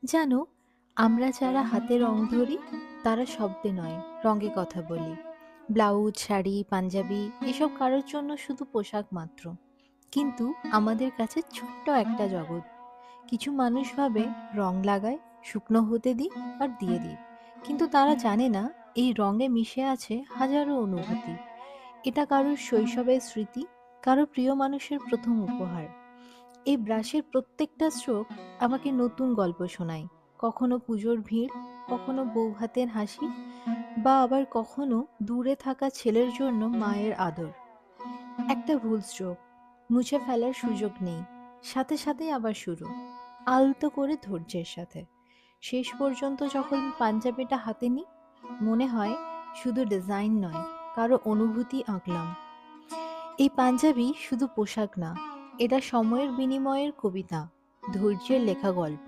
জানো, আমরা যারা হাতে রং ধরি তারা শব্দে নয়, রঙে কথা বলি। ব্লাউজ, শাড়ি, পাঞ্জাবি এসব কারোর জন্য শুধু পোশাক মাত্র, কিন্তু আমাদের কাছে ছোট্ট একটা জগৎ। কিছু মানুষ ভাবে রং লাগায়, শুকনো হতে দিই আর দিয়ে দিই, কিন্তু তারা জানে না এই রঙে মিশে আছে হাজারো অনুভূতি। এটা কারোর শৈশবের স্মৃতি, কারো প্রিয় মানুষের প্রথম উপহার। এই ব্রাশের প্রত্যেকটা স্ট্রোক আমাকে নতুন গল্প শোনায়। কখনো পুজোর ভিড়, কখনো বৌভাতের হাসি, বা আবার কখনো দূরে থাকা ছেলের জন্য মায়ের আদর। একটা ভুল স্ট্রোক, মুছে ফেলার সুযোগ নেই, সাথে সাথেই আবার শুরু, আলতো করে ধৈর্যের সাথে। শেষ পর্যন্ত যখন পাঞ্জাবিটা হাতে নিই, মনে হয় শুধু ডিজাইন নয়, কারো অনুভূতি আঁকলাম। এই পাঞ্জাবি শুধু পোশাক না, এটা সময়ের বিনিময়ের কবিতা, ধৈর্যের লেখা গল্প।